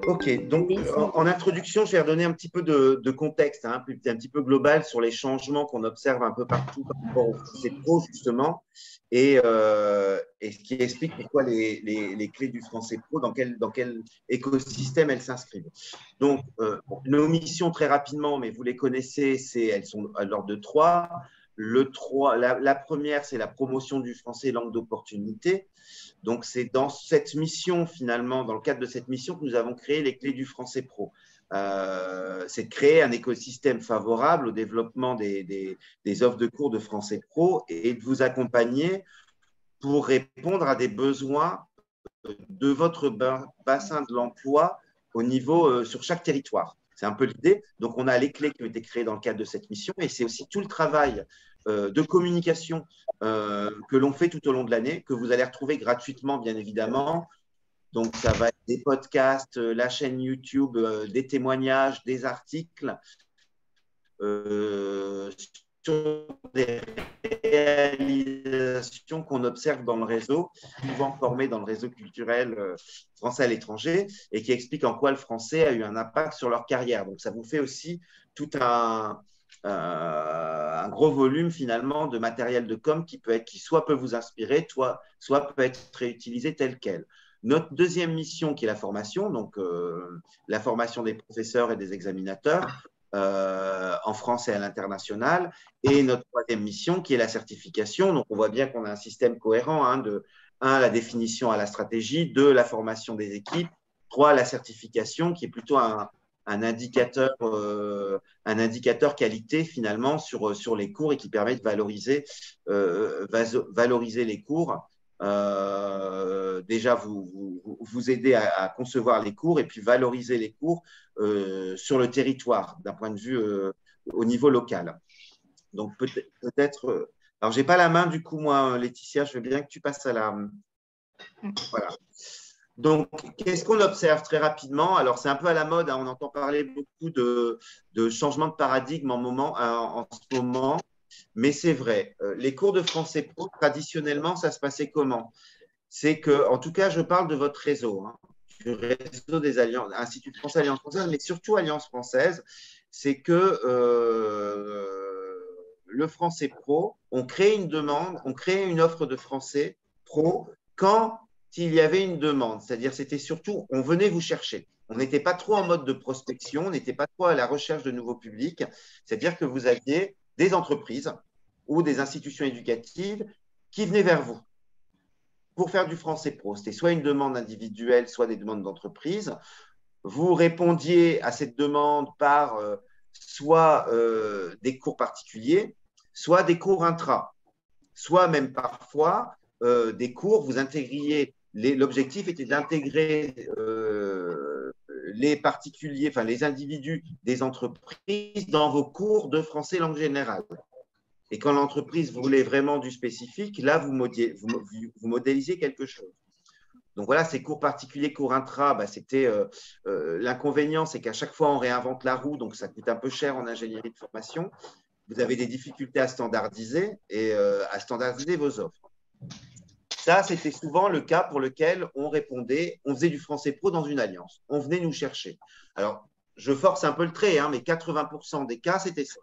Ok, donc en introduction, je vais redonner un petit peu de contexte, hein, un petit peu global sur les changements qu'on observe un peu partout par rapport au français pro, justement, et ce qui explique pourquoi les clés du français pro, dans quel écosystème elles s'inscrivent. Donc, nos missions, très rapidement, mais vous les connaissez, elles sont à l'ordre de trois. La première, c'est la promotion du français langue d'opportunité. Donc, c'est dans cette mission, finalement, dans le cadre de cette mission, que nous avons créé les clés du français pro. C'est de créer un écosystème favorable au développement des offres de cours de français pro et de vous accompagner pour répondre à des besoins de votre bassin de l'emploi au niveau sur chaque territoire. C'est un peu l'idée. Donc, on a les clés qui ont été créées dans le cadre de cette mission et c'est aussi tout le travail de communication que l'on fait tout au long de l'année, que vous allez retrouver gratuitement, bien évidemment. Donc, ça va être des podcasts, la chaîne YouTube, des témoignages, des articles sur des réalisations qu'on observe dans le réseau, souvent formées dans le réseau culturel français à l'étranger, et qui expliquent en quoi le français a eu un impact sur leur carrière. Donc, ça vous fait aussi tout un gros volume finalement de matériel de com qui soit peut vous inspirer, soit peut être réutilisé tel quel. Notre deuxième mission, qui est la formation, donc la formation des professeurs et des examinateurs en France et à l'international, et notre troisième mission, qui est la certification. Donc, on voit bien qu'on a un système cohérent de la définition à la stratégie, 2, la formation des équipes, 3, la certification, qui est plutôt un indicateur qualité finalement sur les cours et qui permet de valoriser les cours. Déjà vous aider à concevoir les cours et puis valoriser les cours sur le territoire d'un point de vue au niveau local. Donc peut-être alors j'ai pas la main du coup moi Laetitia, je veux bien que tu passes à la voilà. Donc, qu'est-ce qu'on observe très rapidement? Alors, c'est un peu à la mode, hein, on entend parler beaucoup de changement de paradigme en ce moment, mais c'est vrai. Les cours de français pro, traditionnellement, ça se passait comment? C'est que, en tout cas, je parle de votre réseau, hein, du réseau des Alliances, Institut français Alliance française, mais surtout Alliance française, c'est que le français pro, on crée une demande, on crée une offre de français pro quand il y avait une demande. C'est-à-dire, c'était surtout, on venait vous chercher. On n'était pas trop en mode de prospection, on n'était pas trop à la recherche de nouveaux publics. C'est-à-dire que vous aviez des entreprises ou des institutions éducatives qui venaient vers vous pour faire du français pro. C'était soit une demande individuelle, soit des demandes d'entreprise. Vous répondiez à cette demande par soit des cours particuliers, soit des cours intra, soit même parfois des cours, vous intégriez, l'objectif était d'intégrer les particuliers, enfin les individus des entreprises dans vos cours de français langue générale. Et quand l'entreprise voulait vraiment du spécifique, là, vous modélisiez quelque chose. Donc voilà, ces cours particuliers, cours intra, c'était l'inconvénient, c'est qu'à chaque fois, on réinvente la roue, donc ça coûte un peu cher en ingénierie de formation. Vous avez des difficultés à standardiser à standardiser vos offres. Ça, c'était souvent le cas pour lequel on répondait, on faisait du français pro dans une alliance. On venait nous chercher. Alors, je force un peu le trait, hein, mais 80% des cas, c'était ça.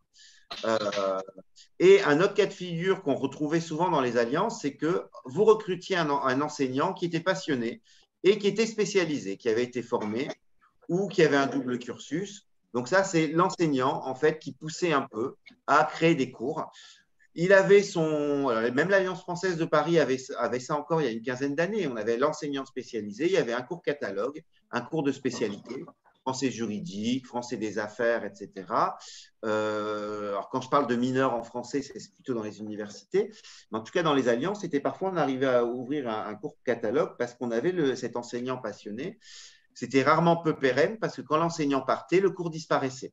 Et un autre cas de figure qu'on retrouvait souvent dans les alliances, c'est que vous recrutiez un enseignant qui était passionné et qui était spécialisé, qui avait été formé ou qui avait un double cursus. Donc ça, c'est l'enseignant, en fait, qui poussait un peu à créer des cours. Il avait même l'Alliance française de Paris avait ça encore il y a une quinzaine d'années. On avait l'enseignant spécialisé, il y avait un cours catalogue, un cours de spécialité, français juridique, français des affaires, etc. Alors quand je parle de mineurs en français, c'est plutôt dans les universités. Mais en tout cas, dans les alliances, c'était parfois on arrivait à ouvrir un cours catalogue parce qu'on avait cet enseignant passionné. C'était rarement peu pérenne parce que quand l'enseignant partait, le cours disparaissait.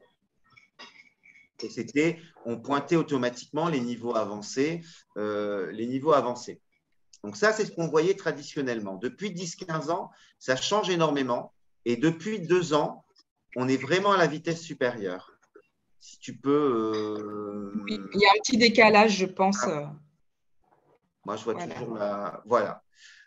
Et on pointait automatiquement les niveaux avancés. Donc ça, c'est ce qu'on voyait traditionnellement. Depuis 10-15 ans, ça change énormément. Et depuis 2 ans, on est vraiment à la vitesse supérieure. Si tu peux… Oui, il y a un petit décalage, je pense. Moi, je vois toujours la… Voilà.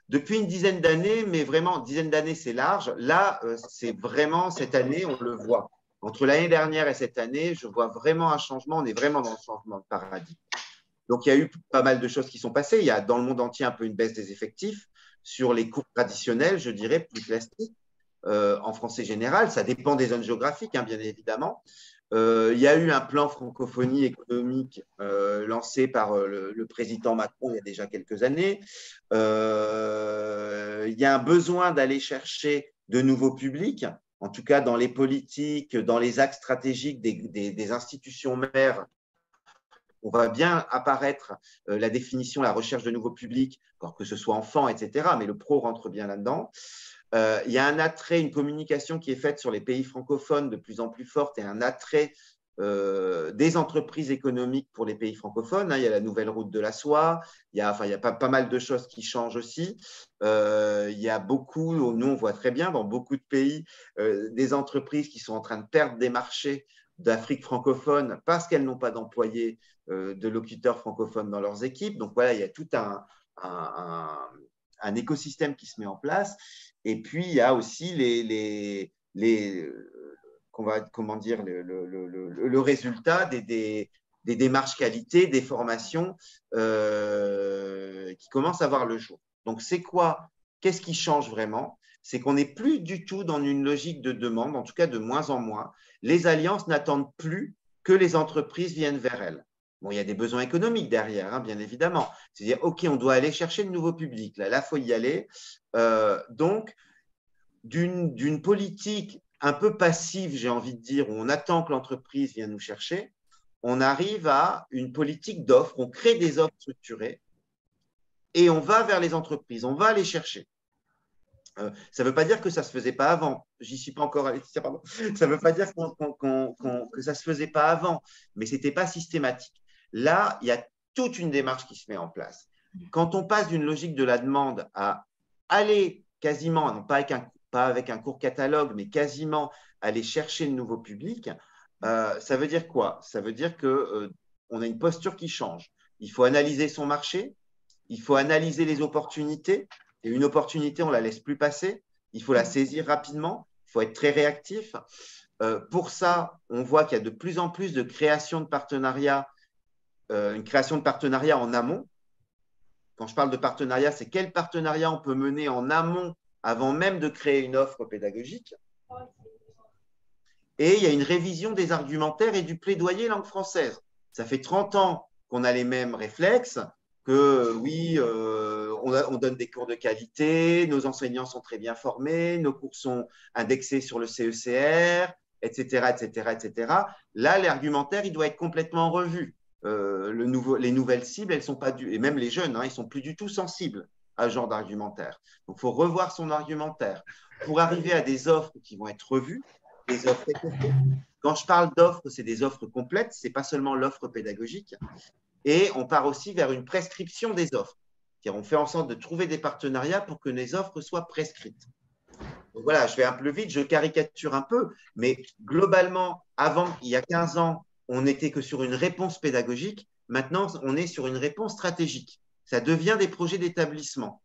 Depuis une dizaine d'années, mais vraiment, dizaine d'années, c'est large. Là, c'est vraiment cette année, on le voit. Entre l'année dernière et cette année, je vois vraiment un changement. On est vraiment dans le changement de paradigme. Donc, il y a eu pas mal de choses qui sont passées. Il y a dans le monde entier un peu une baisse des effectifs sur les cours traditionnels, je dirais, plus classiques. En français général, ça dépend des zones géographiques, hein, bien évidemment. Il y a eu un plan francophonie économique lancé par le président Macron il y a déjà quelques années. Il y a un besoin d'aller chercher de nouveaux publics, en tout cas dans les politiques, dans les axes stratégiques des institutions mères. On va bien apparaître la définition, la recherche de nouveaux publics, que ce soit enfants, etc. Mais le pro rentre bien là-dedans. Il y a un attrait, une communication qui est faite sur les pays francophones de plus en plus forte et un attrait des entreprises économiques pour les pays francophones. Il y a la nouvelle route de la soie, il y a pas mal de choses qui changent aussi. Il y a beaucoup, nous on voit très bien dans beaucoup de pays, des entreprises qui sont en train de perdre des marchés d'Afrique francophone parce qu'elles n'ont pas d'employés de locuteurs francophones dans leurs équipes. Donc voilà, il y a tout un écosystème qui se met en place. Et puis, il y a aussi comment dire, le résultat des démarches qualité, des formations qui commencent à voir le jour. Donc, c'est quoi? Qu'est-ce qui change vraiment? C'est qu'on n'est plus du tout dans une logique de demande, en tout cas de moins en moins. Les alliances n'attendent plus que les entreprises viennent vers elles. Bon, il y a des besoins économiques derrière, hein, bien évidemment. C'est-à-dire, OK, on doit aller chercher de nouveaux publics. Là, il faut y aller. Donc, d'une politique un peu passive, j'ai envie de dire, où on attend que l'entreprise vienne nous chercher, on arrive à une politique d'offres, on crée des offres structurées et on va vers les entreprises, on va les chercher. Ça ne veut pas dire que ça ne se faisait pas avant. J'y suis pas encore allé. Pardon. Ça ne veut pas dire que ça ne se faisait pas avant, mais ce n'était pas systématique. Là, il y a toute une démarche qui se met en place. Quand on passe d'une logique de la demande à aller quasiment, non pas avec un court catalogue, mais quasiment aller chercher de nouveaux publics, ça veut dire quoi? Ça veut dire qu'on a une posture qui change. Il faut analyser son marché, il faut analyser les opportunités. Et une opportunité, on ne la laisse plus passer. Il faut la saisir rapidement. Il faut être très réactif. Pour ça, on voit qu'il y a de plus en plus de création de partenariats, une création de partenariats en amont. Quand je parle de partenariat, c'est quel partenariat on peut mener en amont avant même de créer une offre pédagogique. Et il y a une révision des argumentaires et du plaidoyer langue française. Ça fait 30 ans qu'on a les mêmes réflexes, que oui, on donne des cours de qualité, nos enseignants sont très bien formés, nos cours sont indexés sur le CECR, etc., etc., etc. Là, l'argumentaire, il doit être complètement revu. Les nouvelles cibles, elles sont pas et même les jeunes, hein, ils sont plus du tout sensibles à ce genre d'argumentaire. Donc, il faut revoir son argumentaire pour arriver à des offres qui vont être revues, des offres étoffées. Quand je parle d'offres, c'est des offres complètes, c'est pas seulement l'offre pédagogique. Et on part aussi vers une prescription des offres. On fait en sorte de trouver des partenariats pour que les offres soient prescrites. Donc voilà, je vais un peu vite, je caricature un peu, mais globalement, avant, il y a 15 ans, on n'était que sur une réponse pédagogique. Maintenant, on est sur une réponse stratégique. Ça devient des projets d'établissement.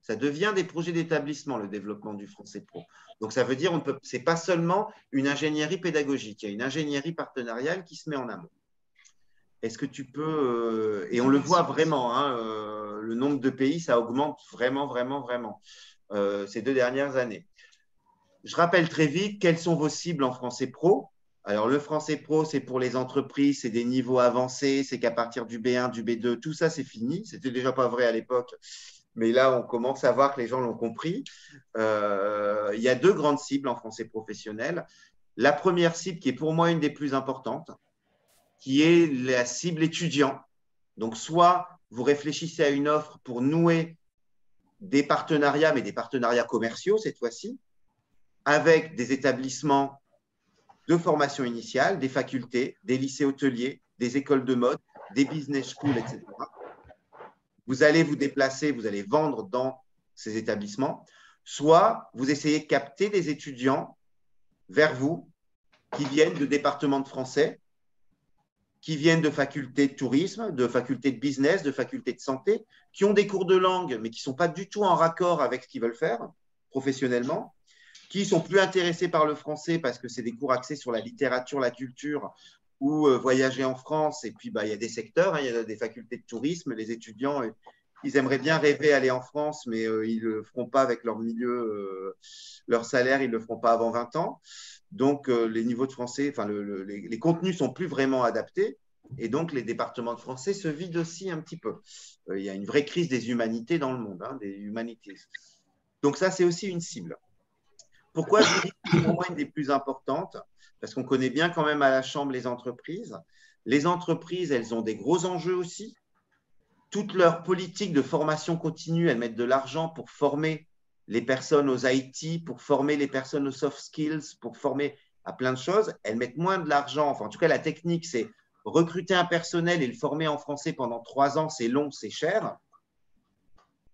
Ça devient des projets d'établissement, le développement du français pro. Donc, ça veut dire ce n'est pas seulement une ingénierie pédagogique, il y a une ingénierie partenariale qui se met en amont. Est-ce que tu peux, et on le voit vraiment, hein, le nombre de pays, ça augmente vraiment, vraiment, vraiment ces 2 dernières années. Je rappelle très vite, quelles sont vos cibles en français pro? Alors, le français pro, c'est pour les entreprises, c'est des niveaux avancés, c'est qu'à partir du B1, du B2, tout ça, c'est fini. C'était déjà pas vrai à l'époque, mais là, on commence à voir que les gens l'ont compris. Il y a 2 grandes cibles en français professionnel. La première cible, qui est pour moi une des plus importantes, qui est la cible étudiant. Donc, soit vous réfléchissez à une offre pour nouer des partenariats, mais des partenariats commerciaux cette fois-ci, avec des établissements de formation initiale, des facultés, des lycées hôteliers, des écoles de mode, des business schools, etc. Vous allez vous déplacer, vous allez vendre dans ces établissements, soit vous essayez de capter des étudiants vers vous qui viennent de départements de français, qui viennent de facultés de tourisme, de facultés de business, de facultés de santé, qui ont des cours de langue, mais qui ne sont pas du tout en raccord avec ce qu'ils veulent faire professionnellement, qui sont plus intéressés par le français parce que c'est des cours axés sur la littérature, la culture, ou voyager en France. Et puis, il y a des secteurs, il y a des facultés de tourisme, les étudiants, ils aimeraient bien rêver aller en France, mais ils ne le feront pas avec leur milieu, leur salaire, ils ne le feront pas avant 20 ans. Donc, les niveaux de français, les contenus sont plus vraiment adaptés. Et donc, les départements de français se vident aussi un petit peu. Il y a une vraie crise des humanités dans le monde, des humanités. Donc, ça, c'est aussi une cible. Pourquoi je vous dis que c'est pour moi une des plus importantes? Parce qu'on connaît bien quand même à la Chambre les entreprises. Les entreprises, elles ont des gros enjeux aussi. Toute leur politique de formation continue, elles mettent de l'argent pour former les personnes aux IT, pour former les personnes aux soft skills, pour former à plein de choses. Elles mettent moins de l'argent. Enfin, en tout cas, la technique, c'est recruter un personnel et le former en français pendant 3 ans, c'est long, c'est cher,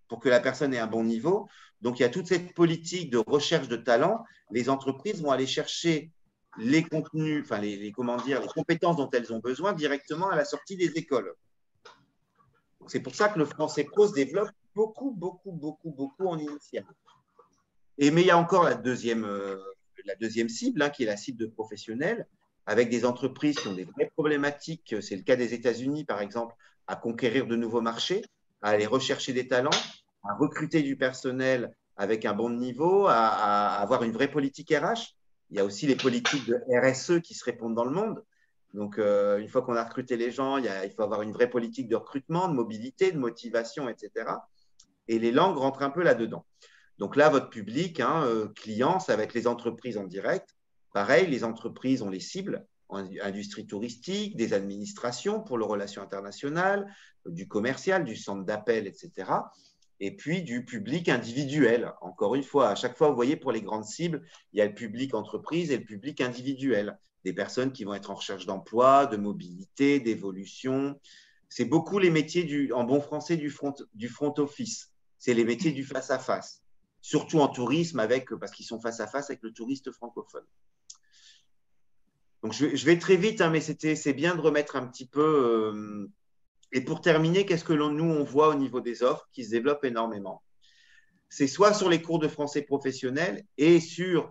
pour que la personne ait un bon niveau. Donc, il y a toute cette politique de recherche de talent. Les entreprises vont aller chercher les contenus, les compétences dont elles ont besoin directement à la sortie des écoles. C'est pour ça que le français pro se développe beaucoup en initiale. Mais il y a encore la deuxième cible, qui est la cible de professionnels, avec des entreprises qui ont des vraies problématiques. C'est le cas des États-Unis, par exemple, à conquérir de nouveaux marchés, à aller rechercher des talents, à recruter du personnel avec un bon niveau, à avoir une vraie politique RH. Il y a aussi les politiques de RSE qui se répondent dans le monde. Donc, une fois qu'on a recruté les gens, il faut avoir une vraie politique de recrutement, de mobilité, de motivation, etc. Et les langues rentrent un peu là-dedans. Donc là, votre public, client, ça va être les entreprises en direct. Pareil, les entreprises, on les cible, industrie touristique, des administrations pour les relations internationales, du commercial, du centre d'appel, etc. Et puis du public individuel. Encore une fois, à chaque fois, vous voyez, pour les grandes cibles, il y a le public entreprise et le public individuel. Des personnes qui vont être en recherche d'emploi, de mobilité, d'évolution. C'est beaucoup les métiers, en bon français, du front office. C'est les métiers du face-à-face. Surtout en tourisme, parce qu'ils sont face-à-face avec le touriste francophone. Donc, je vais très vite, mais c'est bien de remettre un petit peu… et pour terminer, qu'est-ce que nous, on voit au niveau des offres qui se développent énormément? C'est soit sur les cours de français professionnel et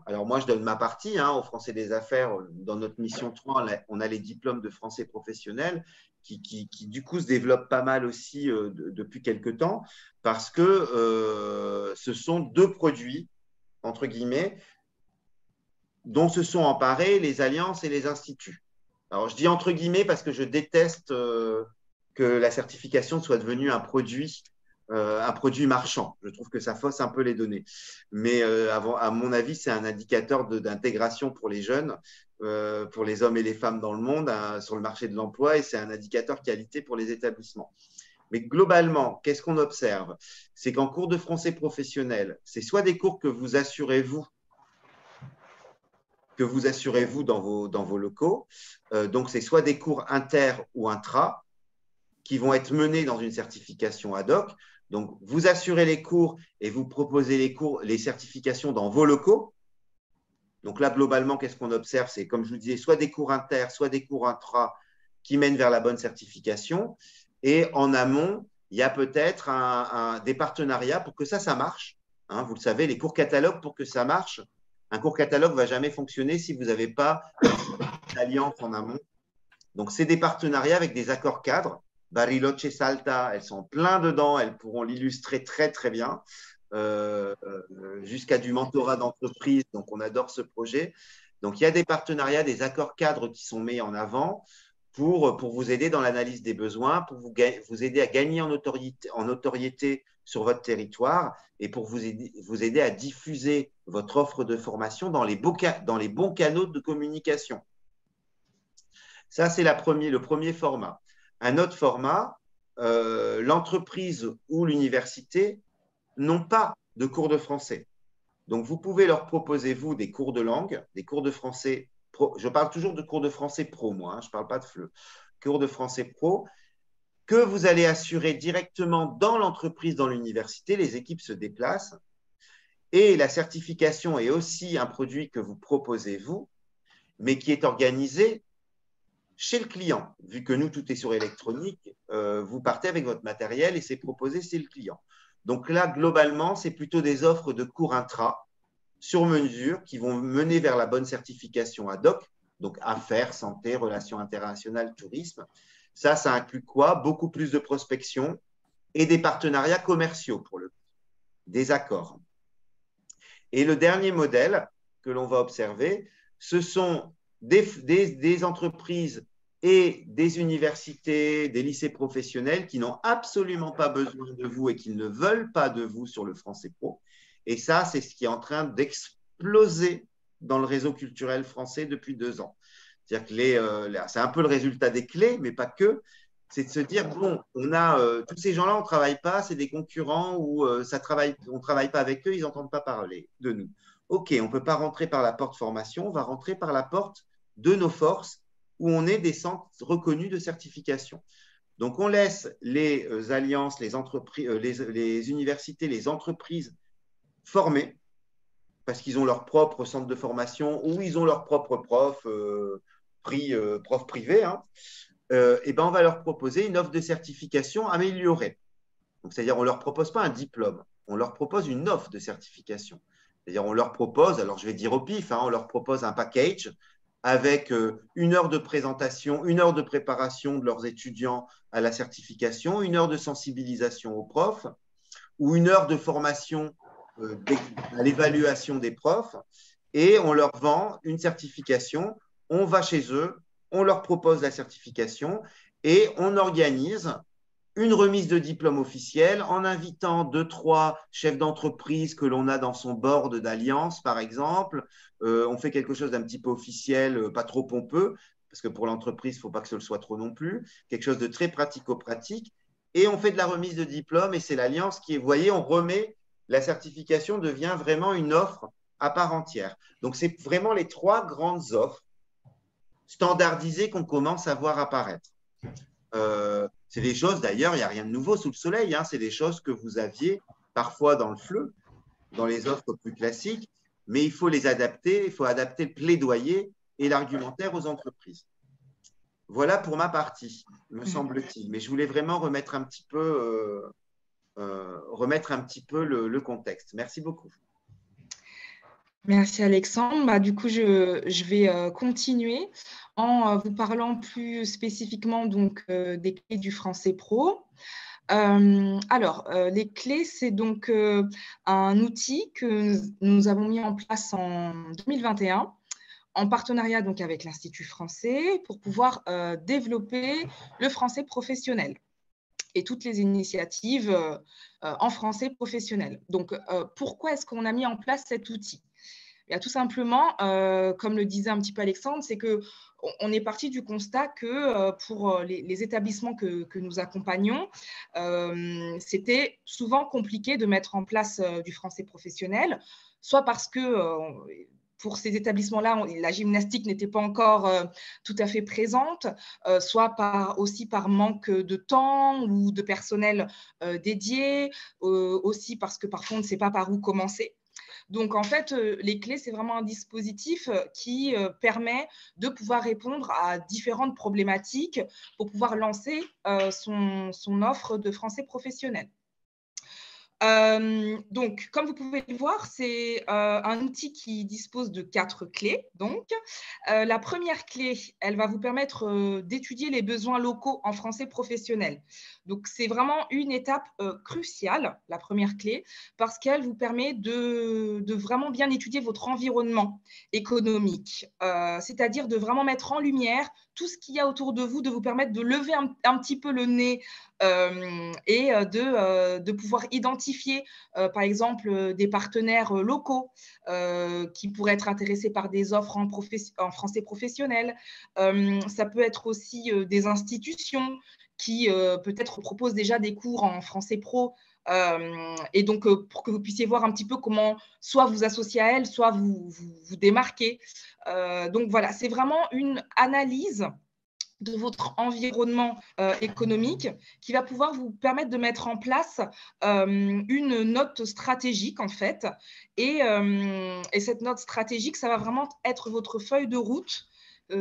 alors moi je donne ma partie au français des affaires, dans notre mission 3, on a les diplômes de français professionnel qui du coup se développent pas mal aussi depuis quelques temps parce que ce sont 2 produits, entre guillemets, dont se sont emparés les alliances et les instituts. Alors je dis entre guillemets parce que je déteste que la certification soit devenue un produit marchand. Je trouve que ça fausse un peu les données. Mais à mon avis, c'est un indicateur d'intégration pour les jeunes, pour les hommes et les femmes dans le monde, sur le marché de l'emploi, et c'est un indicateur qualité pour les établissements. Mais globalement, qu'est-ce qu'on observe? C'est qu'en cours de français professionnel, c'est soit des cours que vous assurez vous dans vos locaux. Donc, c'est soit des cours inter ou intra qui vont être menés dans une certification ad hoc. Donc, vous assurez les cours et vous proposez les certifications dans vos locaux. Donc là, globalement, qu'est-ce qu'on observe? C'est, comme je vous disais, soit des cours inter, soit des cours intra qui mènent vers la bonne certification. Et en amont, il y a peut-être des partenariats pour que ça marche. Vous le savez, les cours catalogues, pour que ça marche, un cours catalogue ne va jamais fonctionner si vous n'avez pas d'alliance en amont. Donc, c'est des partenariats avec des accords cadres. Bariloche et Salta, elles sont plein dedans, elles pourront l'illustrer très, très bien, jusqu'à du mentorat d'entreprise. Donc, on adore ce projet. Donc, il y a des partenariats, des accords cadres qui sont mis en avant pour vous aider dans l'analyse des besoins, pour vous aider à gagner en notoriété sur votre territoire et pour vous aider à diffuser votre offre de formation dans les bons canaux de communication. Ça, c'est le premier format. Un autre format, l'entreprise ou l'université n'ont pas de cours de français. Donc, vous pouvez leur proposer, vous, des cours de langue, des cours de français pro. Je parle toujours de cours de français pro, moi, je ne parle pas de FLE. Cours de français pro que vous allez assurer directement dans l'entreprise, dans l'université. Les équipes se déplacent. Et la certification est aussi un produit que vous proposez, vous, mais qui est organisé chez le client. Vu que nous, tout est sur électronique, vous partez avec votre matériel et c'est proposé chez le client. Donc là, globalement, c'est plutôt des offres de cours intra sur mesure qui vont mener vers la bonne certification ad hoc, donc affaires, santé, relations internationales, tourisme. Ça inclut quoi? Beaucoup plus de prospection et des partenariats commerciaux pour le coup, des accords. Et le dernier modèle que l'on va observer, ce sont des entreprises et des universités, des lycées professionnels qui n'ont absolument pas besoin de vous et qui ne veulent pas de vous sur le Français Pro. Et ça, c'est ce qui est en train d'exploser dans le réseau culturel français depuis 2 ans. C'est-à-dire que c'est un peu le résultat des clés, mais pas que. C'est de se dire, bon, on a tous ces gens-là, on ne travaille pas, c'est des concurrents ou on ne travaille pas avec eux, ils n'entendent pas parler de nous. OK, on ne peut pas rentrer par la porte formation, on va rentrer par la porte de nos forces où on est des centres reconnus de certification. Donc, on laisse les alliances, les entreprises, les universités, les entreprises former parce qu'ils ont leur propre centre de formation ou ils ont leur propre prof, prof privé. Hein. Et ben, on va leur proposer une offre de certification améliorée. C'est-à-dire, on ne leur propose pas un diplôme, on leur propose une offre de certification. C'est-à-dire, on leur propose, alors je vais dire au pif, hein, on leur propose un package avec 1 heure de présentation, 1 heure de préparation de leurs étudiants à la certification, 1 heure de sensibilisation aux profs ou 1 heure de formation à l'évaluation des profs et on leur vend une certification. On va chez eux, on leur propose la certification et on organise une remise de diplôme officiel en invitant 2, 3 chefs d'entreprise que l'on a dans son board d'alliance, par exemple. On fait quelque chose d'un petit peu officiel, pas trop pompeux, parce que pour l'entreprise, il ne faut pas que ce le soit trop non plus. Quelque chose de très pratico-pratique. Et on fait de la remise de diplôme et c'est l'alliance qui est, vous voyez, on remet, la certification devient vraiment une offre à part entière. Donc, c'est vraiment les 3 grandes offres standardisées qu'on commence à voir apparaître. C'est des choses, d'ailleurs, il n'y a rien de nouveau sous le soleil. Hein, c'est des choses que vous aviez parfois dans le FLE, dans les offres plus classiques, mais il faut les adapter, il faut adapter le plaidoyer et l'argumentaire aux entreprises. Voilà pour ma partie, me semble-t-il. Mais je voulais vraiment remettre un petit peu, le contexte. Merci beaucoup. Merci Alexandre. Du coup, je vais continuer en vous parlant plus spécifiquement donc, des clés du Français Pro. Les clés, c'est donc un outil que nous avons mis en place en 2021 en partenariat donc, avec l'Institut français pour pouvoir développer le français professionnel et toutes les initiatives en français professionnel. Donc, pourquoi est-ce qu'on a mis en place cet outil ? Tout simplement, comme le disait un petit peu Alexandre, c'est qu'on est parti du constat que pour les établissements que nous accompagnons, c'était souvent compliqué de mettre en place du français professionnel, soit parce que pour ces établissements-là, la gymnastique n'était pas encore tout à fait présente, soit aussi par manque de temps ou de personnel dédié, aussi parce que parfois on ne sait pas par où commencer. Donc, en fait, les clés, c'est vraiment un dispositif qui permet de pouvoir répondre à différentes problématiques pour pouvoir lancer son offre de français professionnel. Donc, comme vous pouvez le voir, c'est un outil qui dispose de 4 clés. Donc, la première clé, elle va vous permettre d'étudier les besoins locaux en français professionnel. Donc, c'est vraiment une étape cruciale, la première clé, parce qu'elle vous permet de vraiment bien étudier votre environnement économique, c'est-à-dire de vraiment mettre en lumière tout ce qu'il y a autour de vous, de vous permettre de lever un petit peu le nez et de pouvoir identifier, par exemple, des partenaires locaux qui pourraient être intéressés par des offres en français professionnel. Ça peut être aussi des institutions qui peut-être proposent déjà des cours en français pro. Et donc, pour que vous puissiez voir un petit peu comment soit vous associer à elles, soit vous démarquer. Donc, voilà, c'est vraiment une analyse de votre environnement économique qui va pouvoir vous permettre de mettre en place une note stratégique en fait. Et cette note stratégique, ça va vraiment être votre feuille de route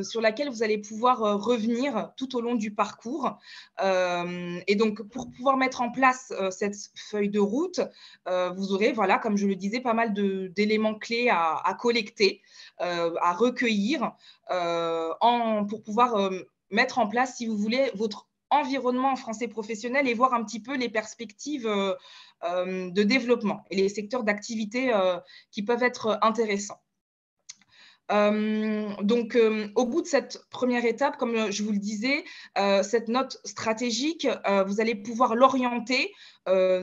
sur laquelle vous allez pouvoir revenir tout au long du parcours. Et donc, pour pouvoir mettre en place cette feuille de route, vous aurez, voilà, comme je le disais, pas mal d'éléments clés à collecter, à recueillir pour pouvoir mettre en place, si vous voulez, votre environnement en français professionnel et voir un petit peu les perspectives de développement et les secteurs d'activité qui peuvent être intéressants. Donc, au bout de cette première étape, comme je vous le disais, cette note stratégique, vous allez pouvoir l'orienter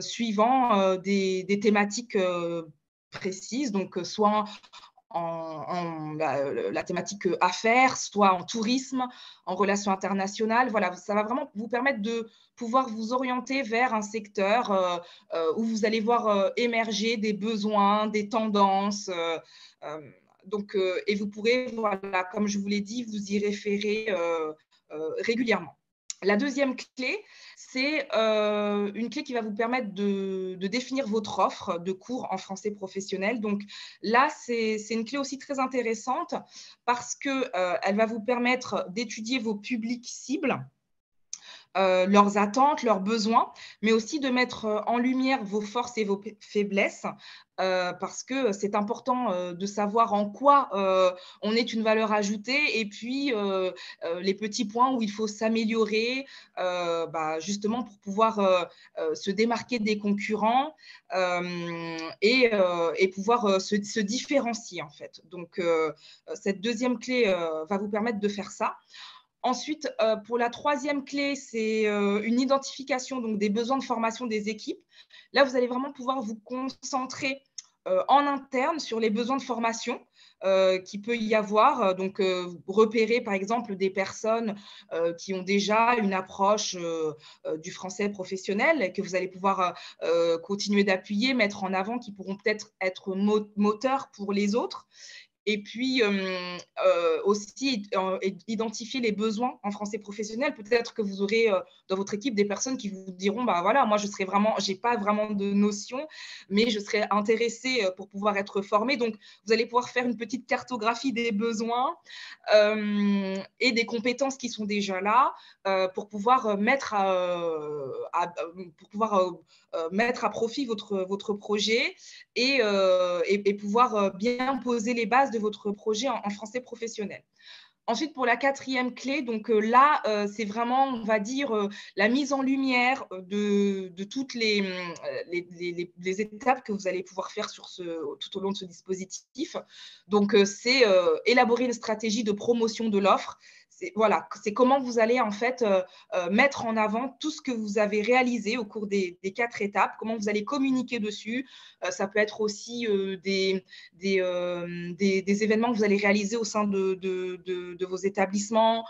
suivant des thématiques précises, donc soit la thématique affaires, soit en tourisme, en relations internationales. Voilà, ça va vraiment vous permettre de pouvoir vous orienter vers un secteur où vous allez voir émerger des besoins, des tendances. Donc, et vous pourrez, voilà, comme je vous l'ai dit, vous y référer régulièrement. La deuxième clé, c'est une clé qui va vous permettre de définir votre offre de cours en français professionnel. Donc là, c'est une clé aussi très intéressante parce qu'elle va vous permettre d'étudier vos publics cibles, leurs attentes, leurs besoins, mais aussi de mettre en lumière vos forces et vos faiblesses, parce que c'est important de savoir en quoi on est une valeur ajoutée et puis les petits points où il faut s'améliorer, justement pour pouvoir se démarquer des concurrents et pouvoir se différencier en fait. Donc, cette deuxième clé va vous permettre de faire ça. Ensuite, pour la troisième clé, c'est une identification donc, des besoins de formation des équipes. Là, vous allez vraiment pouvoir vous concentrer en interne sur les besoins de formation qu'il peut y avoir. Donc, repérer, par exemple, des personnes qui ont déjà une approche du français professionnel et que vous allez pouvoir continuer d'appuyer, mettre en avant, qui pourront peut-être être moteurs pour les autres. Et puis aussi identifier les besoins en français professionnel. Peut-être que vous aurez dans votre équipe des personnes qui vous diront bah voilà, moi je serais vraiment, j'ai pas vraiment de notion, mais je serais intéressée pour pouvoir être formée. Donc vous allez pouvoir faire une petite cartographie des besoins et des compétences qui sont déjà là pour pouvoir mettre mettre à profit votre projet et pouvoir bien poser les bases de votre projet en français professionnel. Ensuite, pour la quatrième clé, donc là, c'est vraiment, on va dire, la mise en lumière de toutes les étapes que vous allez pouvoir faire tout au long de ce dispositif. Donc, c'est élaborer une stratégie de promotion de l'offre. Voilà, c'est comment vous allez en fait mettre en avant tout ce que vous avez réalisé au cours des 4 étapes, comment vous allez communiquer dessus. Ça peut être aussi des événements que vous allez réaliser au sein de vos établissements,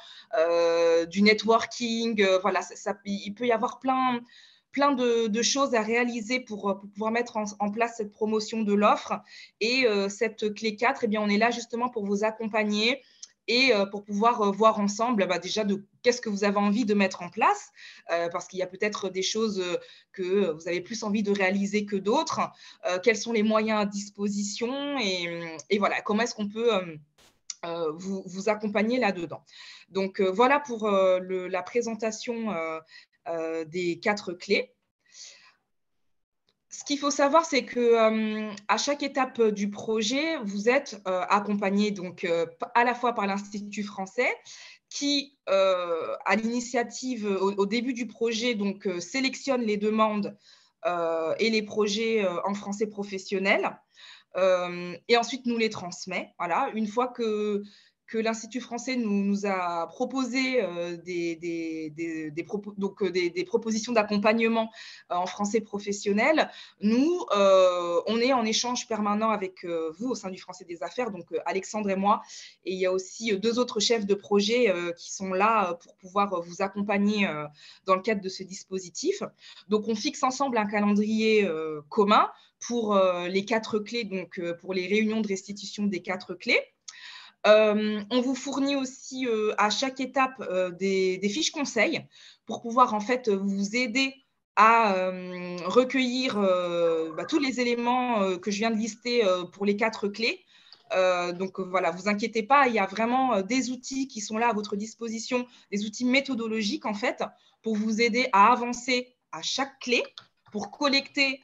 du networking. Voilà, il peut y avoir plein de choses à réaliser pour pouvoir mettre en place cette promotion de l'offre. Et cette clé 4, eh bien, on est là justement pour vous accompagner et pour pouvoir voir ensemble déjà de qu'est-ce que vous avez envie de mettre en place, parce qu'il y a peut-être des choses que vous avez plus envie de réaliser que d'autres, quels sont les moyens à disposition et voilà, comment est-ce qu'on peut vous accompagner là-dedans. Donc, voilà pour la présentation des 4 clés. Ce qu'il faut savoir, c'est que à chaque étape du projet, vous êtes accompagné donc à la fois par l'Institut français qui, à l'initiative au début du projet, donc sélectionne les demandes et les projets en français professionnel et ensuite nous les transmet. Voilà, une fois que l'Institut français nous a proposé des propositions d'accompagnement en français professionnel, nous, on est en échange permanent avec vous au sein du Français des Affaires, donc Alexandre et moi, et il y a aussi 2 autres chefs de projet qui sont là pour pouvoir vous accompagner dans le cadre de ce dispositif. Donc, on fixe ensemble un calendrier commun pour les 4 clés, donc pour les réunions de restitution des 4 clés. On vous fournit aussi à chaque étape des fiches conseils pour pouvoir en fait vous aider à recueillir tous les éléments que je viens de lister pour les 4 clés. Donc voilà, vous inquiétez pas, il y a vraiment des outils qui sont là à votre disposition, des outils méthodologiques en fait, pour vous aider à avancer à chaque clé, pour collecter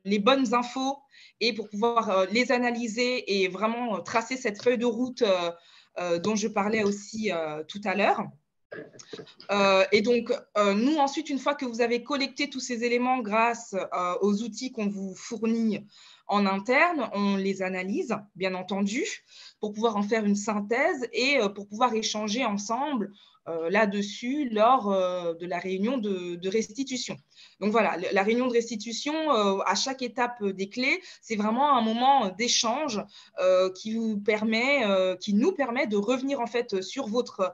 les bonnes infos et pour pouvoir les analyser et vraiment tracer cette feuille de route dont je parlais aussi tout à l'heure. Et donc, nous, ensuite, une fois que vous avez collecté tous ces éléments grâce aux outils qu'on vous fournit en interne, on les analyse, bien entendu, pour pouvoir en faire une synthèse et pour pouvoir échanger ensemble là-dessus lors de la réunion de restitution. Donc voilà, la réunion de restitution, à chaque étape des clés, c'est vraiment un moment d'échange qui nous permet de revenir en fait sur votre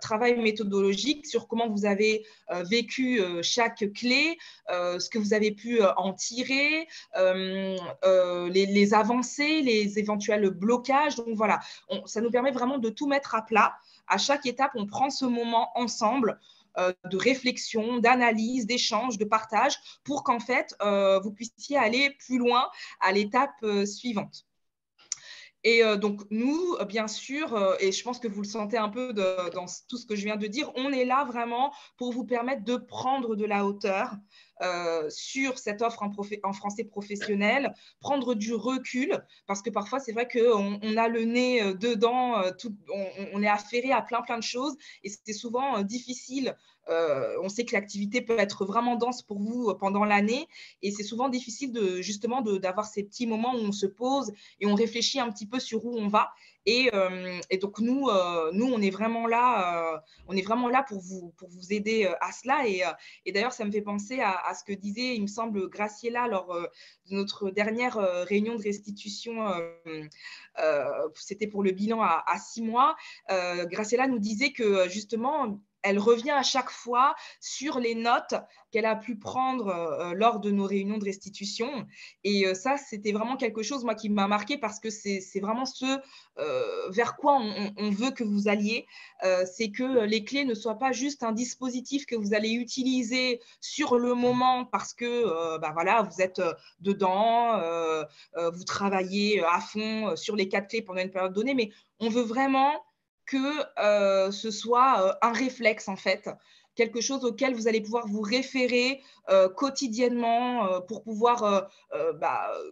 travail méthodologique, sur comment vous avez vécu chaque clé, ce que vous avez pu en tirer, les avancées, les éventuels blocages. Donc voilà, ça nous permet vraiment de tout mettre à plat. À chaque étape, on prend ce moment ensemble de réflexion, d'analyse, d'échange, de partage pour qu'en fait, vous puissiez aller plus loin à l'étape suivante. Et donc, nous, bien sûr, et je pense que vous le sentez un peu dans tout ce que je viens de dire, on est là vraiment pour vous permettre de prendre de la hauteur sur cette offre en français professionnel, prendre du recul, parce que parfois, c'est vrai qu'on a le nez dedans, on est affairé à plein de choses, et c'est souvent difficile. On sait que l'activité peut être vraiment dense pour vous pendant l'année, et c'est souvent difficile justement d'avoir ces petits moments où on se pose et on réfléchit un petit peu sur où on va. Et donc, nous, on est vraiment là, pour vous aider à cela. Et d'ailleurs, ça me fait penser à ce que disait, il me semble, Graciela lors de notre dernière réunion de restitution. C'était pour le bilan à 6 mois. Graciela nous disait que justement, elle revient à chaque fois sur les notes qu'elle a pu prendre lors de nos réunions de restitution. Et ça, c'était vraiment quelque chose, moi, qui m'a marqué parce que c'est vraiment ce vers quoi on veut que vous alliez. C'est que les clés ne soient pas juste un dispositif que vous allez utiliser sur le moment parce que voilà, vous êtes dedans, vous travaillez à fond sur les 4 clés pendant une période donnée, mais on veut vraiment que ce soit un réflexe, en fait, quelque chose auquel vous allez pouvoir vous référer quotidiennement pour pouvoir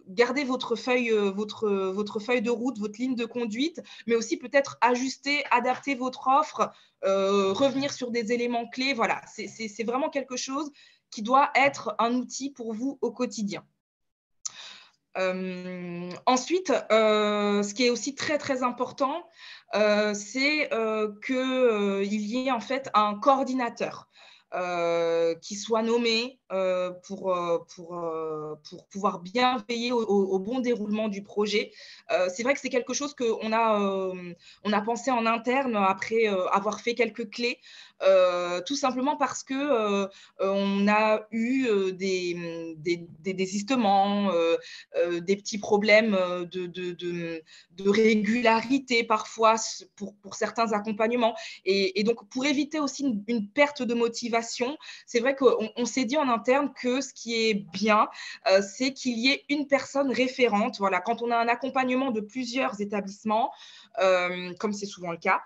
garder votre feuille de route, votre ligne de conduite, mais aussi peut-être ajuster, adapter votre offre, revenir sur des éléments clés. Voilà, c'est vraiment quelque chose qui doit être un outil pour vous au quotidien. Ensuite, ce qui est aussi très important, c'est qu'il y ait en fait un coordinateur qui soit nommé pour pouvoir bien veiller au bon déroulement du projet. C'est vrai que c'est quelque chose qu'on a pensé en interne après avoir fait quelques clés, tout simplement parce que on a eu des désistements, des petits problèmes de régularité parfois pour certains accompagnements. Et donc, pour éviter aussi une perte de motivation, c'est vrai qu'on s'est dit en interne que ce qui est bien, c'est qu'il y ait une personne référente. Voilà, quand on a un accompagnement de plusieurs établissements, comme c'est souvent le cas,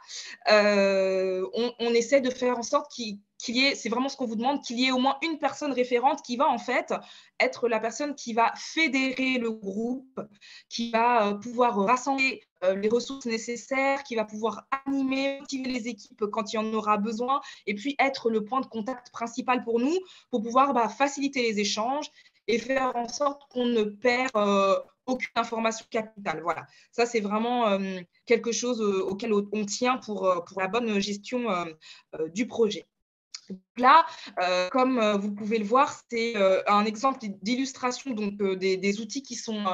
on essaie de faire en sorte qu'il y ait, c'est vraiment ce qu'on vous demande, qu'il y ait au moins une personne référente qui va en fait être la personne qui va fédérer le groupe, qui va pouvoir rassembler les ressources nécessaires, qui va pouvoir animer, motiver les équipes quand il y en aura besoin, et puis être le point de contact principal pour nous, pour pouvoir faciliter les échanges et faire en sorte qu'on ne perd aucune information capitale. Voilà, ça c'est vraiment quelque chose auquel on tient pour la bonne gestion du projet. Donc là, comme vous pouvez le voir, c'est un exemple d'illustration des outils qui sont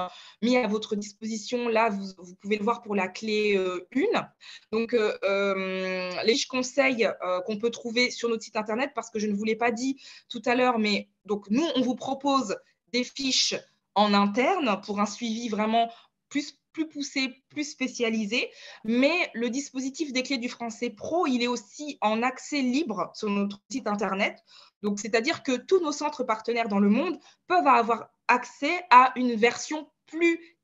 mis à votre disposition. Là, vous pouvez le voir pour la clé 1. Donc, les fiches conseils qu'on peut trouver sur notre site internet, parce que je ne vous l'ai pas dit tout à l'heure, mais donc nous, on vous propose des fiches en interne pour un suivi vraiment plus poussé, plus spécialisé, mais le dispositif des clés du français pro, il est aussi en accès libre sur notre site internet. Donc, c'est-à-dire que tous nos centres partenaires dans le monde peuvent avoir accès à une version plus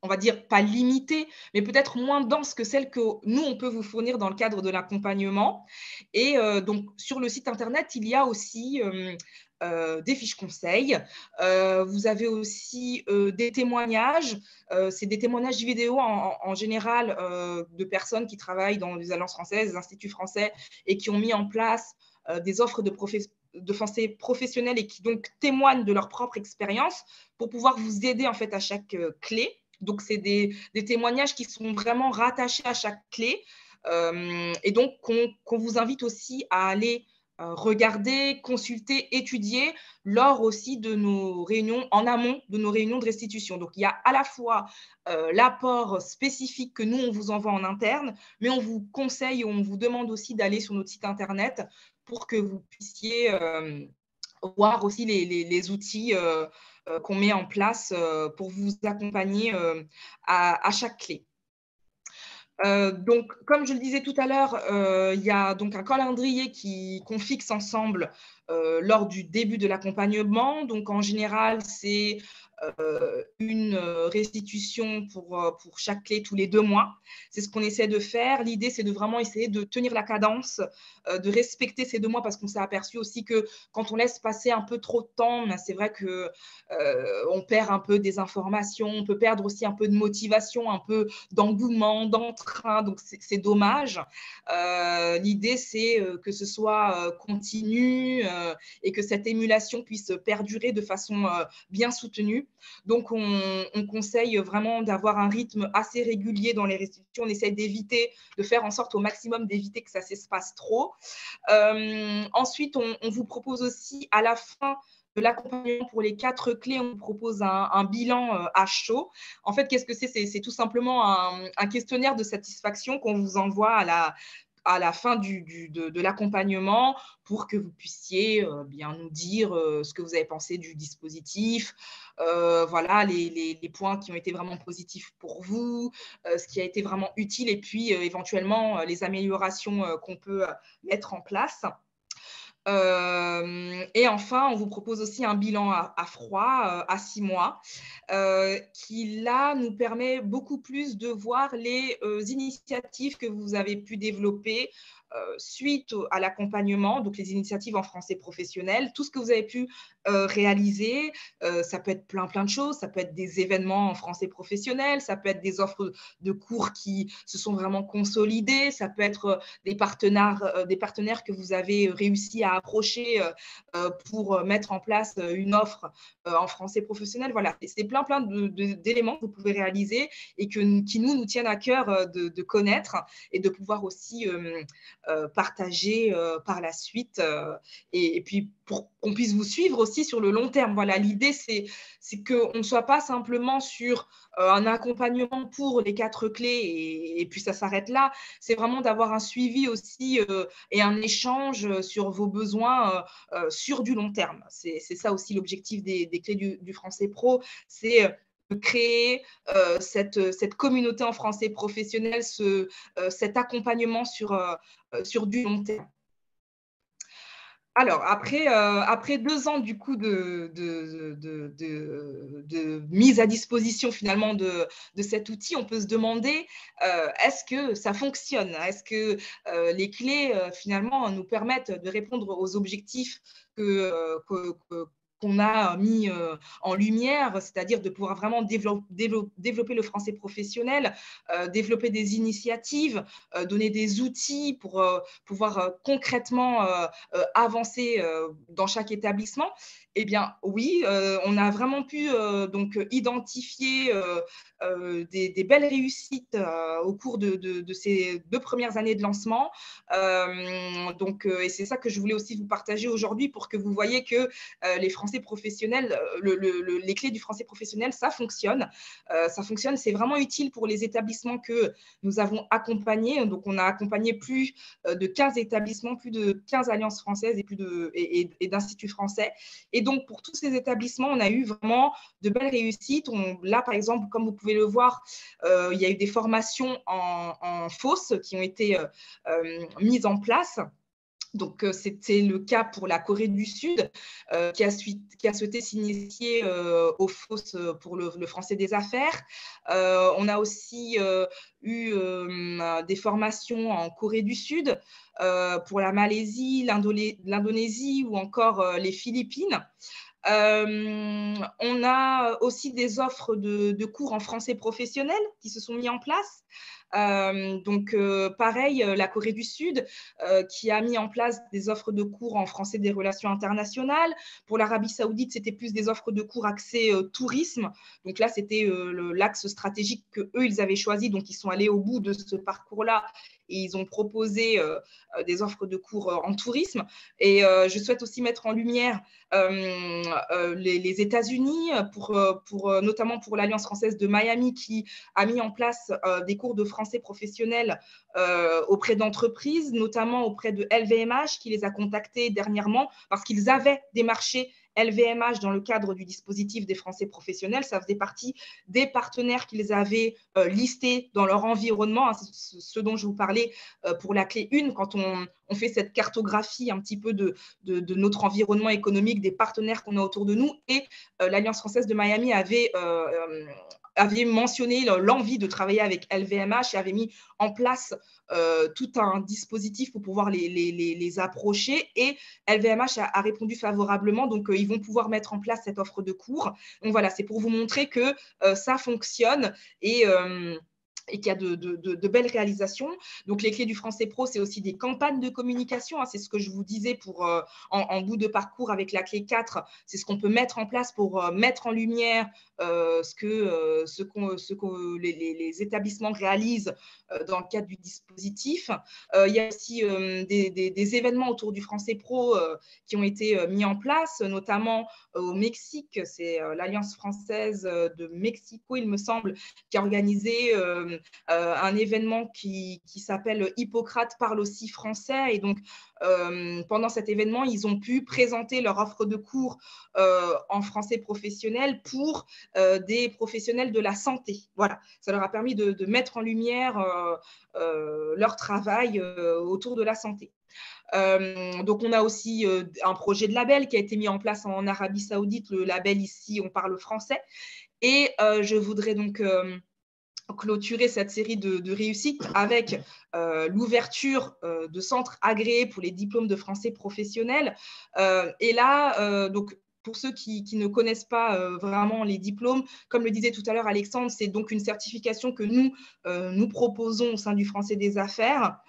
on va dire, pas limitée, mais peut-être moins dense que celle que nous, on peut vous fournir dans le cadre de l'accompagnement. Et donc, sur le site Internet, il y a aussi des fiches conseils. Vous avez aussi des témoignages. C'est des témoignages vidéo en général de personnes qui travaillent dans les alliances françaises, des instituts français et qui ont mis en place des offres de français professionnels et qui donc témoignent de leur propre expérience pour pouvoir vous aider en fait à chaque clé. Donc, c'est des témoignages qui sont vraiment rattachés à chaque clé et donc qu'on vous invite aussi à aller regarder, consulter, étudier lors aussi de nos réunions, en amont de nos réunions de restitution. Donc, il y a à la fois l'apport spécifique que nous, on vous envoie en interne, mais on vous conseille, on vous demande aussi d'aller sur notre site Internet pour que vous puissiez voir aussi les outils qu'on met en place pour vous accompagner à chaque clé. Donc, comme je le disais tout à l'heure, il y a donc un calendrier qu'on fixe ensemble lors du début de l'accompagnement. Donc, en général, c'est une restitution pour chaque clé tous les 2 mois. C'est ce qu'on essaie de faire. L'idée, c'est de vraiment essayer de tenir la cadence, de respecter ces 2 mois parce qu'on s'est aperçu aussi que quand on laisse passer un peu trop de temps, c'est vrai qu'on perd un peu des informations, on peut perdre aussi un peu de motivation, un peu d'engouement, d'entrain. Donc, c'est dommage. L'idée, c'est que ce soit continu et que cette émulation puisse perdurer de façon bien soutenue. Donc, on conseille vraiment d'avoir un rythme assez régulier dans les restitutions. On essaie de faire en sorte au maximum d'éviter que ça s'espace trop. Ensuite, on vous propose aussi à la fin de l'accompagnement pour les 4 clés, on vous propose un bilan à chaud. En fait, qu'est-ce que c'est? C'est tout simplement un questionnaire de satisfaction qu'on vous envoie à la fin de l'accompagnement pour que vous puissiez bien nous dire ce que vous avez pensé du dispositif, voilà, les points qui ont été vraiment positifs pour vous, ce qui a été vraiment utile et puis éventuellement les améliorations qu'on peut mettre en place. Et enfin, on vous propose aussi un bilan à froid à 6 mois qui, là, nous permet beaucoup plus de voir les initiatives que vous avez pu développer suite à l'accompagnement, donc les initiatives en français professionnel, tout ce que vous avez pu réaliser. Ça peut être plein de choses, ça peut être des événements en français professionnel, ça peut être des offres de cours qui se sont vraiment consolidées, ça peut être des partenaires que vous avez réussi à approcher pour mettre en place une offre en français professionnel. Voilà, c'est plein d'éléments que vous pouvez réaliser et qui nous tiennent à cœur de connaître et de pouvoir aussi partager par la suite et puis pour qu'on puisse vous suivre aussi sur le long terme. Voilà, l'idée, c'est qu'on ne soit pas simplement sur un accompagnement pour les 4 clés et puis ça s'arrête là. C'est vraiment d'avoir un suivi aussi et un échange sur vos besoins sur du long terme. C'est ça aussi l'objectif des clés du français pro, c'est de créer cette communauté en français professionnel, cet accompagnement sur du long terme. Alors, après 2 ans du coup de mise à disposition finalement de cet outil, on peut se demander est-ce que ça fonctionne? Est-ce que les clés finalement nous permettent de répondre aux objectifs qu'on a mis en lumière, c'est-à-dire de pouvoir vraiment développer le français professionnel, développer des initiatives, donner des outils pour pouvoir concrètement avancer dans chaque établissement? Eh bien, oui, on a vraiment pu donc identifier des belles réussites au cours de ces 2 premières années de lancement. Et c'est ça que je voulais aussi vous partager aujourd'hui pour que vous voyez que les français professionnels, les clés du français professionnel, ça fonctionne. C'est vraiment utile pour les établissements que nous avons accompagnés. Donc, on a accompagné plus de 15 établissements, plus de 15 alliances françaises et d'instituts français. Et donc, pour tous ces établissements, on a eu vraiment de belles réussites. Là, par exemple, comme vous pouvez le voir, il y a eu des formations en FOSS qui ont été mises en place. Donc, c'était le cas pour la Corée du Sud, qui a souhaité s'initier aux FOSS pour le français des affaires. On a aussi eu des formations en Corée du Sud, pour la Malaisie, l'Indonésie ou encore les Philippines. On a aussi des offres de cours en français professionnel qui se sont mis en place. Donc, pareil, la Corée du Sud qui a mis en place des offres de cours en français des relations internationales. Pour l'Arabie Saoudite, c'était plus des offres de cours axées tourisme. Donc là, c'était l'axe stratégique qu'eux, ils avaient choisi. Donc, ils sont allés au bout de ce parcours-là et ils ont proposé des offres de cours en tourisme. Et je souhaite aussi mettre en lumière les États-Unis, notamment pour l'Alliance française de Miami, qui a mis en place des cours de français professionnel auprès d'entreprises, notamment auprès de LVMH, qui les a contactés dernièrement parce qu'ils avaient démarché LVMH dans le cadre du dispositif des Français professionnels. Ça faisait partie des partenaires qu'ils avaient listés dans leur environnement, hein, ce dont je vous parlais pour la clé 1, quand on fait cette cartographie un petit peu de notre environnement économique, des partenaires qu'on a autour de nous. Et l'Alliance française de Miami avait mentionné l'envie de travailler avec LVMH et avait mis en place tout un dispositif pour pouvoir les approcher. Et LVMH a répondu favorablement, donc ils vont pouvoir mettre en place cette offre de cours. Donc voilà, c'est pour vous montrer que ça fonctionne et qu'il y a de belles réalisations. Donc, les clés du français pro, c'est aussi des campagnes de communication. Hein, c'est ce que je vous disais en bout de parcours avec la clé 4. C'est ce qu'on peut mettre en place pour mettre en lumière ce que les établissements réalisent dans le cadre du dispositif. Il y a aussi des événements autour du français pro qui ont été mis en place, notamment au Mexique. C'est l'Alliance française de Mexico, il me semble, qui a organisé un événement qui s'appelle Hippocrate parle aussi français. Et donc, pendant cet événement, ils ont pu présenter leur offre de cours en français professionnel pour des professionnels de la santé. Voilà, ça leur a permis de mettre en lumière leur travail autour de la santé. Donc, on a aussi un projet de label qui a été mis en place en Arabie Saoudite, le label Ici, on parle français. Et je voudrais donc clôturer cette série de réussites avec l'ouverture de centres agréés pour les diplômes de français professionnels. Et là, donc, pour ceux qui ne connaissent pas vraiment les diplômes, comme le disait tout à l'heure Alexandre, c'est donc une certification que nous proposons au sein du Français des Affaires,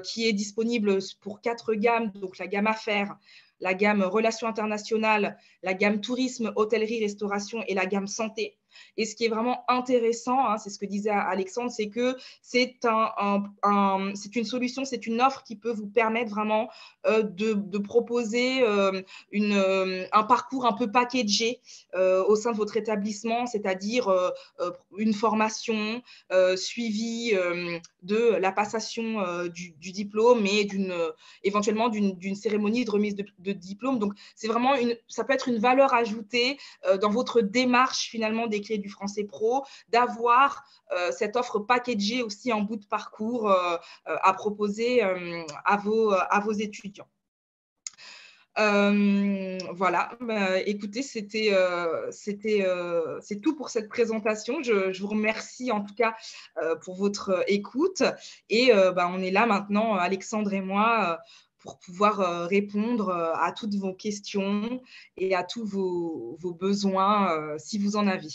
qui est disponible pour 4 gammes, donc la gamme Affaires, la gamme Relations internationales, la gamme Tourisme, Hôtellerie, Restauration et la gamme Santé. Et ce qui est vraiment intéressant, hein, c'est ce que disait Alexandre, c'est que c'est une solution, c'est une offre qui peut vous permettre vraiment de proposer un parcours un peu packagé au sein de votre établissement, c'est-à-dire une formation suivie de la passation du diplôme et éventuellement d'une cérémonie de remise de diplôme. Donc, c'est vraiment ça peut être une valeur ajoutée dans votre démarche finalement des clés du français pro, d'avoir cette offre packagée aussi en bout de parcours à proposer à vos étudiants. Voilà, écoutez, c'est tout pour cette présentation. Je vous remercie en tout cas pour votre écoute. Et on est là maintenant, Alexandre et moi, pour pouvoir répondre à toutes vos questions et à tous vos besoins, si vous en avez.